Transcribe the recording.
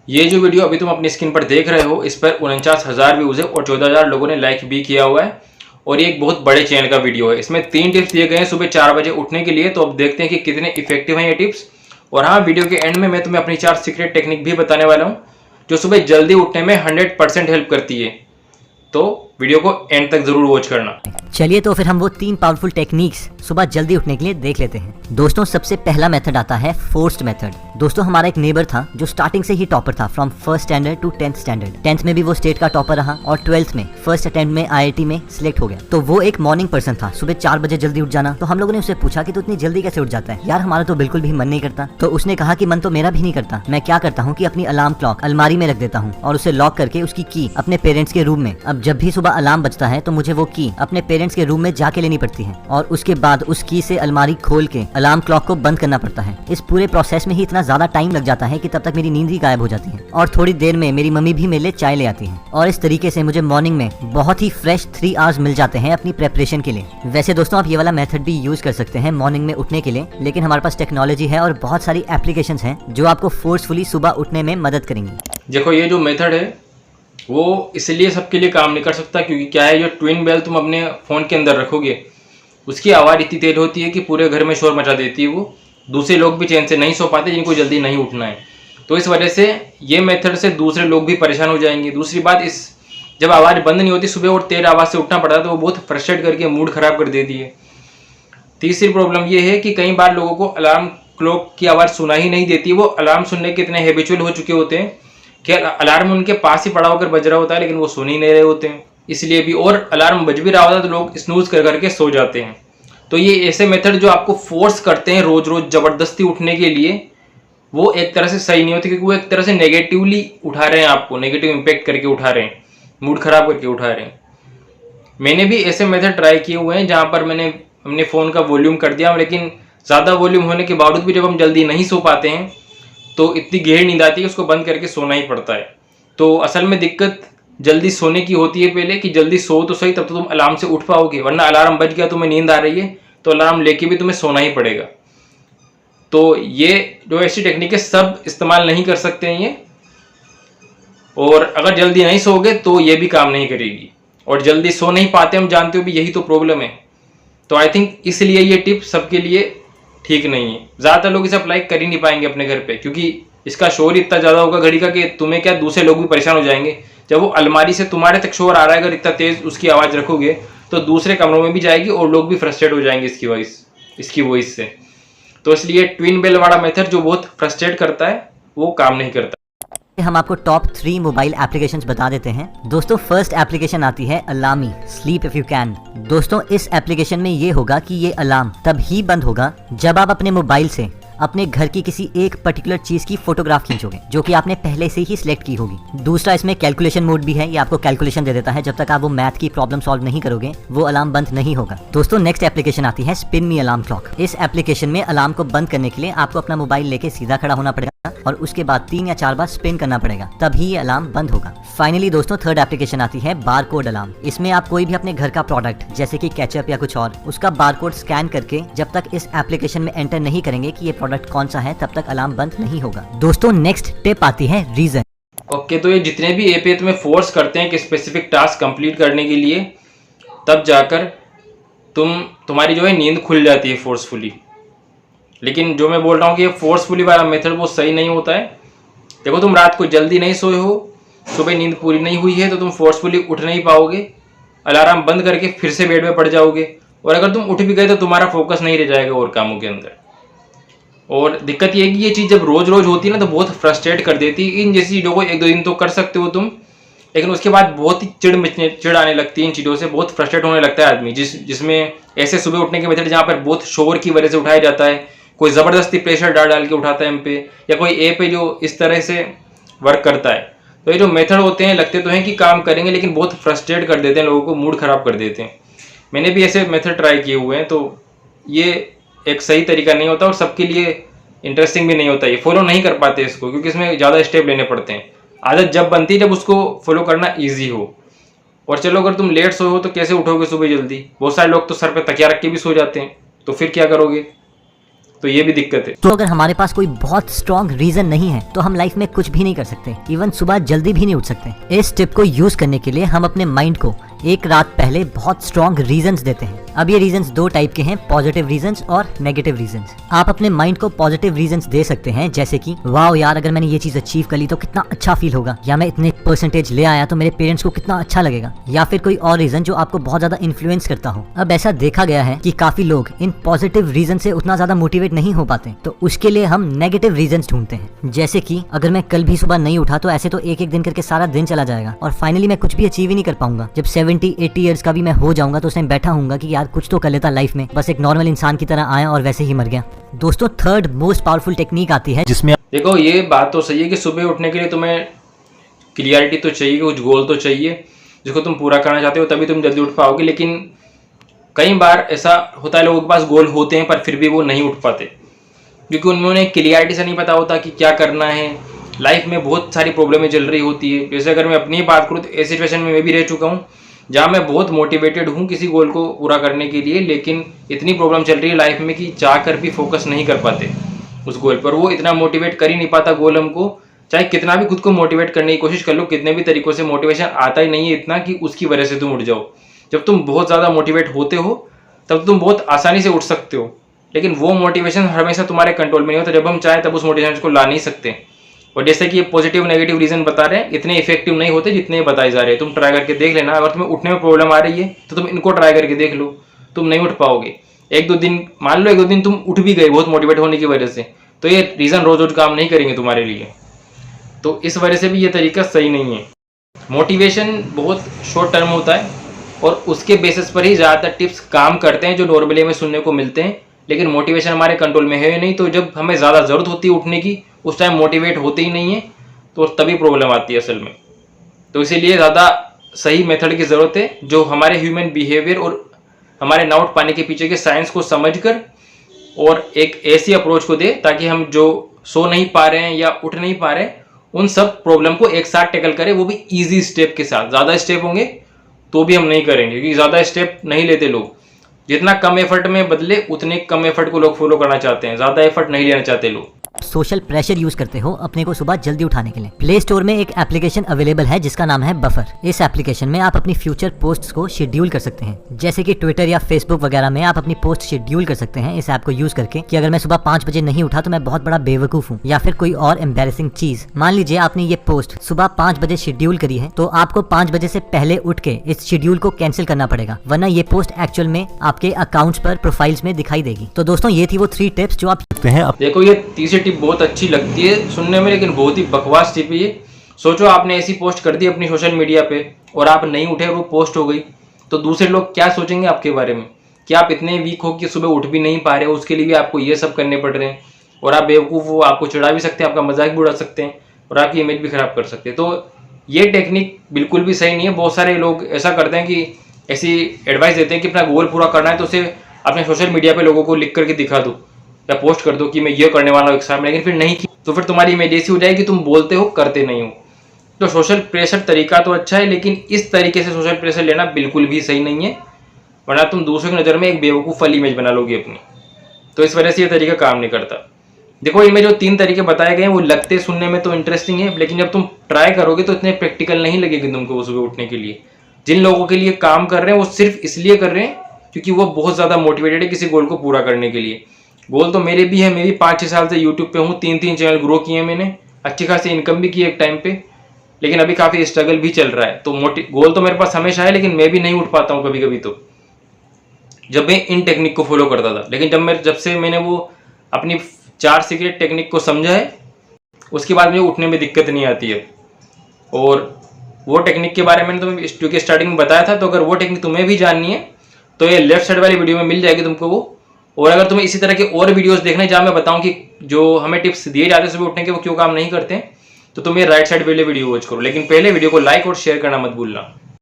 ये जो वीडियो अभी तुम अपनी स्क्रीन पर देख रहे हो, इस पर 49,000 व्यूज़ है और 14,000 लोगों ने लाइक भी किया हुआ है। और ये एक बहुत बड़े चैनल का वीडियो है। इसमें 3 टिप्स दिए गए हैं सुबह 4 बजे उठने के लिए। तो अब देखते हैं कि कितने इफेक्टिव हैं ये टिप्स। और हाँ, वीडियो के एंड में मैं तुम्हें अपनी 4 सीक्रेट टेक्निक भी बताने वाला हूँ जो सुबह जल्दी उठने में 100% हेल्प करती है। तो वीडियो को एंड तक जरूर वॉच करना। चलिए तो फिर हम वो 3 पावरफुल टेक्निक्स सुबह जल्दी उठने के लिए देख लेते हैं। दोस्तों, सबसे पहला मेथड आता है फोर्स्ड मेथड। दोस्तों, हमारा एक नेबर था जो स्टार्टिंग से ही टॉपर था, from first standard to 10th standard. 10th में भी वो स्टेट का टॉपर रहा और 12th में फर्स्ट अटेम्प्ट में IIT में सिलेक्ट हो गया। तो वो एक मॉर्निंग पर्सन था, सुबह 4 बजे जल्दी उठ जाना। तो हम लोगों ने उससे पूछा कि तू इतनी जल्दी कैसे उठ जाता है? यार, हमारा तो बिल्कुल भी मन नहीं करता। तो उसने कहा कि मन तो मेरा भी नहीं करता। मैं क्या करता हूँ कि अपनी अलार्म क्लॉक अलमारी में रख देता हूँ और उसे लॉक करके उसकी की अपने पेरेंट्स के रूम में। अब जब भी सुबह अलार्म बजता है तो मुझे वो की अपने पेरेंट्स के रूम में जाके लेनी पड़ती है और उसके बाद उस की से अलमारी खोल के अलार्म क्लॉक को बंद करना पड़ता है। इस पूरे प्रोसेस में ही इतना ज्यादा टाइम लग जाता है कि तब तक मेरी नींद ही गायब हो जाती है और थोड़ी देर में मेरी मम्मी भी मेरे लिए चाय ले आती है। और इस तरीके से मुझे मॉर्निंग में बहुत ही फ्रेश 3 आवर्स मिल जाते हैं अपनी प्रेपरेशन के लिए। वैसे दोस्तों, आप ये वाला मेथड भी यूज कर सकते हैं मॉर्निंग में उठने के लिए, लेकिन हमारे पास टेक्नोलॉजी है और बहुत सारी एप्लीकेशन है जो आपको फोर्सफुली सुबह उठने में मदद करेंगी। देखो, ये जो मेथड है वो इसलिए सबके लिए काम नहीं कर सकता क्योंकि क्या है, जो ट्विन बेल तुम अपने फ़ोन के अंदर रखोगे उसकी आवाज़ इतनी तेज होती है कि पूरे घर में शोर मचा देती है। वो दूसरे लोग भी चैन से नहीं सो पाते जिनको जल्दी नहीं उठना है। तो इस वजह से ये मेथड से दूसरे लोग भी परेशान हो जाएंगे। दूसरी बात, इस जब आवाज़ बंद नहीं होती सुबह और तेज आवाज़ से उठना पड़ता है तो वो बहुत फ्रस्ट्रेट करके मूड ख़राब कर देती है। तीसरी प्रॉब्लम ये है कि कई बार लोगों को अलार्म क्लॉक की आवाज़ सुना ही नहीं देती। वो अलार्म सुनने के इतने हैबिचुअल हो चुके होते हैं कि अलार्म उनके पास ही पड़ा होकर बज रहा होता है लेकिन वो सुन ही नहीं रहे होते हैं। इसलिए भी, और अलार्म बज भी रहा होता है तो लोग स्नूज कर करके सो जाते हैं। तो ये ऐसे मेथड जो आपको फोर्स करते हैं रोज रोज ज़बरदस्ती उठने के लिए, वो एक तरह से सही नहीं होती क्योंकि वो एक तरह से नेगेटिवली उठा रहे हैं, आपको नेगेटिव इम्पैक्ट करके उठा रहे हैं, मूड खराब करके उठा रहे हैं। मैंने भी ऐसे मेथड ट्राई किए हुए हैं जहाँ पर मैंने अपने फ़ोन का वॉल्यूम कर दिया, लेकिन ज़्यादा वॉल्यूम होने के बावजूद भी जब हम जल्दी नहीं सो पाते हैं तो इतनी गहरी नींद आती है कि उसको बंद करके सोना ही पड़ता है। तो असल में दिक्कत जल्दी सोने की होती है पहले, कि जल्दी सो तो सही, तब तो तुम अलार्म से उठ पाओगे, वरना अलार्म बज गया, तुम्हें नींद आ रही है तो अलार्म लेके भी तुम्हें सोना ही पड़ेगा। तो ये जो ऐसी टेक्निक है सब इस्तेमाल नहीं कर सकते हैं ये, और अगर जल्दी नहीं सोओगे तो ये भी काम नहीं करेगी। और जल्दी सो नहीं पाते हम जानते हो भी, यही तो प्रॉब्लम है। तो आई थिंक इसलिए ये टिप सबके लिए ठीक नहीं है। ज़्यादातर लोग इसे अप्लाई कर ही नहीं पाएंगे अपने घर पे, क्योंकि इसका शोर इतना ज़्यादा होगा घड़ी का कि तुम्हें क्या, दूसरे लोग भी परेशान हो जाएंगे। जब वो अलमारी से तुम्हारे तक शोर आ रहा है, अगर इतना तेज़ उसकी आवाज़ रखोगे तो दूसरे कमरों में भी जाएगी और लोग भी फ्रस्ट्रेट हो जाएंगे इसकी वॉइस से। तो इसलिए ट्विन बेल वाला मेथड जो बहुत फ्रस्ट्रेट करता है वो काम नहीं करता। हम आपको टॉप 3 मोबाइल एप्लीकेशंस बता देते हैं। दोस्तों, फर्स्ट एप्लीकेशन आती है Alarmy, sleep if you can. दोस्तों, इस एप्लीकेशन में ये होगा कि ये अलार्म तब ही बंद होगा जब आप अपने मोबाइल से अपने घर की किसी एक पर्टिकुलर चीज की फोटोग्राफ खींचोगे जो कि आपने पहले से ही सिलेक्ट की होगी। दूसरा, इसमें कैलकुलेशन मोड भी है, ये आपको कैलकुलेशन दे देता है। जब तक आप वो मैथ की प्रॉब्लम सॉल्व नहीं करोगे वो अलार्म बंद नहीं होगा। दोस्तों, नेक्स्ट एप्लीकेशन आती है स्पिन मी अलार्म क्लॉक। इस एप्लीकेशन में अलार्म को बंद करने के लिए आपको अपना मोबाइल लेके सीधा खड़ा होना पड़ेगा और उसके बाद 3 या 4 बार स्पिन करना पड़ेगा, तभी ये अलार्म बंद होगा। फाइनली दोस्तों, थर्ड एप्लीकेशन आती है बारकोड अलार्म। इसमें आप कोई भी अपने घर का प्रोडक्ट जैसे कि केचप या कुछ और, उसका बारकोड स्कैन करके जब तक इस एप्लीकेशन में एंटर नहीं करेंगे कि ये प्रोडक्ट कौन सा है, तब तक अलार्म बंद नहीं होगा। दोस्तों, नेक्स्ट टिप आती है रीजन। ओके, तो ये जितने भी ऐप है तुम्हें फोर्स करते हैं कि स्पेसिफिक टास्क कंप्लीट करने के लिए, तब जाकर तुम्हारी जो है नींद खुल जाती है फोर्सफुली। लेकिन जो मैं बोल रहा हूँ कि ये फोर्सफुली वाला मेथड वो सही नहीं होता है। देखो, तुम रात को जल्दी नहीं सोए हो, सुबह नींद पूरी नहीं हुई है, तो तुम फोर्सफुली उठ नहीं पाओगे, अलार्म बंद करके फिर से बेड में पड़ जाओगे, और अगर तुम उठ भी गए तो तुम्हारा फोकस नहीं रह जाएगा और कामों के अंदर। और दिक्कत ये है कि ये चीज़ जब रोज रोज होती है ना तो बहुत फ्रस्ट्रेट कर देती है। इन जैसी चीज़ों को 1-2 दिन तो कर सकते हो तुम, लेकिन उसके बाद बहुत ही चिड़ आने लगती है इन चीज़ों से, बहुत फ्रस्ट्रेट होने लगता है आदमी। जिसमें ऐसे सुबह उठने के मेथड जहाँ पर बहुत शोर की वजह से उठाया जाता है, कोई ज़बरदस्ती प्रेशर डाल डाल के उठाता है हम पे, या कोई ऐप है जो इस तरह से वर्क करता है। तो ये जो मेथड होते हैं लगते तो हैं कि काम करेंगे, लेकिन बहुत फ्रस्ट्रेट कर देते हैं, लोगों को मूड ख़राब कर देते हैं। मैंने भी ऐसे मेथड ट्राई किए हुए हैं, तो ये एक सही तरीका नहीं होता और सबके लिए इंटरेस्टिंग भी नहीं होता। ये फॉलो नहीं कर पाते इसको, क्योंकि इसमें ज़्यादा स्टेप लेने पड़ते हैं। आदत जब बनती है जब उसको फॉलो करना ईजी हो। और चलो, अगर तुम लेट सोए हो तो कैसे उठोगे सुबह जल्दी? बहुत सारे लोग तो सर पे तकिया रख के भी सो जाते हैं, तो फिर क्या करोगे? तो ये भी दिक्कत है। तो अगर हमारे पास कोई बहुत स्ट्रॉन्ग रीजन नहीं है तो हम लाइफ में कुछ भी नहीं कर सकते, इवन सुबह जल्दी भी नहीं उठ सकते। इस टिप को यूज करने के लिए हम अपने माइंड को एक रात पहले बहुत स्ट्रॉन्ग रीजंस देते हैं। अब ये रीजंस दो टाइप के हैं, पॉजिटिव रीजंस और नेगेटिव रीजंस। आप अपने माइंड को पॉजिटिव रीजंस दे सकते हैं, जैसे कि वाओ यार, अगर मैंने ये चीज अचीव कर ली तो कितना अच्छा फील होगा, या मैं इतने परसेंटेज ले आया तो मेरे पेरेंट्स को कितना अच्छा लगेगा, या फिर कोई और रीजन जो आपको बहुत ज्यादा इन्फ्लुएंस करता हो। अब ऐसा देखा गया है कि काफी लोग इन पॉजिटिव रीजन से उतना ज्यादा मोटिवेट नहीं हो पाते, तो उसके लिए हम नेगेटिव रीजंस ढूंढते हैं। जैसे कि अगर मैं कल भी सुबह नहीं उठा तो ऐसे तो एक एक दिन करके सारा दिन चला जाएगा और फाइनली मैं कुछ भी अचीव ही नहीं कर पाऊंगा। जब 70-80 ईयर्स का भी मैं हो जाऊंगा तो उस टाइम बैठा हूंगा कि यार कुछ तो कर लेता लाइफ में, बस एक नॉर्मल इंसान की तरह आया और वैसे ही मर गया। दोस्तों, थर्ड मोस्ट पावरफुल टेक्निक आती है जिसमें देखो, ये बात तो सही है कि सुबह उठने के लिए तुम्हें क्लियरिटी तो चाहिए, कुछ गोल तो चाहिए जिसको तुम पूरा करना चाहते हो, तभी तुम जल्दी उठ पाओगे। लेकिन कई बार ऐसा होता है लोगों के पास गोल होते हैं पर फिर भी वो नहीं उठ पाते, क्योंकि उन्होंने क्लियरिटी से नहीं पता होता कि क्या करना है। लाइफ में बहुत सारी प्रॉब्लमें चल रही होती है। जैसे अगर मैं अपनी बात करूँ तो ऐसी सिचुएशन में मैं भी रह चुका हूँ जहाँ मैं बहुत मोटिवेटेड हूँ किसी गोल को पूरा करने के लिए, लेकिन इतनी प्रॉब्लम चल रही है लाइफ में कि चाह कर भी फोकस नहीं कर पाते उस गोल पर। वो इतना मोटिवेट कर ही नहीं पाता गोल हमको, चाहे कितना भी खुद को मोटिवेट करने की कोशिश कर लो, कितने भी तरीकों से मोटिवेशन आता ही नहीं है इतना कि उसकी वजह से तुम उठ जाओ। जब तुम बहुत ज़्यादा मोटिवेट होते हो तब तुम बहुत आसानी से उठ सकते हो, लेकिन वो मोटिवेशन हमेशा तुम्हारे कंट्रोल में नहीं होता। जब हम चाहें तब उस मोटिवेशन को ला नहीं सकते। और जैसे कि ये पॉजिटिव नेगेटिव रीजन बता रहे हैं, इतने इफेक्टिव नहीं होते जितने बताए जा रहे हैं। तुम ट्राई करके देख लेना। अगर तुम्हें उठने में प्रॉब्लम आ रही है तो तुम इनको ट्राई करके देख लो, तुम नहीं उठ पाओगे। एक दो दिन मान लो, एक दो दिन तुम उठ भी गए बहुत मोटिवेट होने की वजह से, तो ये रीजन रोज रोज काम नहीं करेंगे तुम्हारे लिए। तो इस वजह से भी ये तरीका सही नहीं है। मोटिवेशन बहुत शॉर्ट टर्म होता है और उसके बेसिस पर ही ज़्यादातर टिप्स काम करते हैं जो नॉर्मली हमें सुनने को मिलते हैं, लेकिन मोटिवेशन हमारे कंट्रोल में है नहीं। तो जब हमें ज़्यादा ज़रूरत होती है उठने की, उस टाइम मोटिवेट होते ही नहीं है, तो तभी प्रॉब्लम आती है असल में। तो इसीलिए ज़्यादा सही मेथड की ज़रूरत है जो हमारे ह्यूमन बिहेवियर और हमारे नाउट पाने के पीछे के साइंस को समझकर और एक ऐसी अप्रोच को दे ताकि हम जो सो नहीं पा रहे हैं या उठ नहीं पा रहे हैं उन सब प्रॉब्लम को एक साथ टैकल करें, वो भी ईजी स्टेप के साथ। ज़्यादा स्टेप होंगे तो भी हम नहीं करेंगे, क्योंकि ज़्यादा स्टेप नहीं लेते लोग। जितना कम एफर्ट में बदले उतने कम एफर्ट को लोग फॉलो करना चाहते हैं, ज़्यादा एफर्ट नहीं लेना चाहते लोग। सोशल प्रेशर यूज करते हो अपने को सुबह जल्दी उठाने के लिए, प्ले स्टोर में एक एप्लीकेशन अवेलेबल है जिसका नाम है बफर। इस एप्लीकेशन में आप अपनी फ्यूचर पोस्ट्स को शेड्यूल कर सकते हैं, जैसे कि ट्विटर या फेसबुक वगैरह में आप अपनी पोस्ट शेड्यूल कर सकते हैं इस ऐप को यूज करके कि अगर मैं सुबह 5 बजे नहीं उठा तो मैं बहुत बड़ा बेवकूफ हूँ, या फिर कोई और एम्बेरसिंग चीज। मान लीजिए आपने ये पोस्ट सुबह 5 बजे शेड्यूल करी है, तो आपको 5 बजे से पहले उठ के इस शेड्यूल को कैंसिल करना पड़ेगा, वरना ये पोस्ट एक्चुअल में आपके अकाउंट्स पर प्रोफाइल्स में दिखाई देगी। तो दोस्तों, ये थी वो 3 टिप्स जो आप सकते हैं। देखो, ये तीसरी टिप बहुत अच्छी लगती है सुनने में, लेकिन बहुत ही बकवास टिप है ये। सोचो आपने ऐसी पोस्ट कर दी अपनी सोशल मीडिया पे और आप नहीं उठे और वो पोस्ट हो गई, तो दूसरे लोग क्या सोचेंगे आपके बारे में कि आप इतने वीक हो कि सुबह उठ भी नहीं पा रहे हो, उसके लिए भी आपको ये सब करने पड़ रहे हैं, और आप बेवकूफ़ हो, आपको चिढ़ा भी सकते हैं, आपका मजाक भी उड़ा सकते हैं और आपकी इमेज भी खराब कर सकते हैं। तो ये टेक्निक बिल्कुल भी सही नहीं है। बहुत सारे लोग ऐसा करते हैं कि ऐसी एडवाइस देते हैं कि अपना गोल पूरा करना है तो उसे अपने सोशल मीडिया पे लोगों को लिख करके दिखा दो या पोस्ट कर दो कि मैं ये करने वाला हूँ एक साल में, लेकिन फिर नहीं की तो फिर तुम्हारी इमेज ऐसी हो जाएगी तुम बोलते हो करते नहीं हो। तो सोशल प्रेशर तरीका तो अच्छा है, लेकिन इस तरीके से सोशल प्रेशर लेना बिल्कुल भी सही नहीं है, वरना तुम दूसरों की नज़र में एक बेवकूफ़ वाली इमेज बना लोगे अपनी। तो इस वजह से ये तरीका काम नहीं करता। देखो, इनमें जो 3 तरीके बताए गए हैं वो लगते सुनने में तो इंटरेस्टिंग है, लेकिन जब तुम ट्राई करोगे तो इतने प्रैक्टिकल नहीं लगेगी तुमको वो सुबह उठने के लिए। जिन लोगों के लिए काम कर रहे हैं वो सिर्फ इसलिए कर रहे हैं क्योंकि वो बहुत ज़्यादा मोटिवेटेड है किसी गोल को पूरा करने के लिए। गोल तो मेरे भी है, मैं भी 5-6 साल से यूट्यूब पे हूँ, 3 चैनल ग्रो किए हैं मैंने, अच्छी खासी इनकम भी की एक टाइम पे, लेकिन अभी काफ़ी स्ट्रगल भी चल रहा है। तो गोल तो मेरे पास हमेशा है, लेकिन मैं भी नहीं उठ पाता हूँ कभी कभी, तो जब मैं इन टेक्निक को फॉलो करता था। लेकिन जब से मैंने वो अपनी 4 सीक्रेट टेक्निक को समझा है, उसके बाद मुझे उठने में दिक्कत नहीं आती है। और वो टेक्निक के बारे में तुम्हें क्योंकि स्टार्टिंग में बताया था, तो अगर वो टेक्निक तुम्हें भी जाननी है तो ये लेफ्ट साइड वाली वीडियो में मिल जाएगी तुमको वो। और अगर तुम्हें इसी तरह के और वीडियोस देखने जहाँ मैं बताऊं कि जो हमें टिप्स दिए जाते हैं सुबह उठने के वो क्यों काम नहीं करते हैं, तो तुम ये राइट साइड वाले वीडियो वॉच करो। लेकिन पहले वीडियो को लाइक और शेयर करना मत भूलना।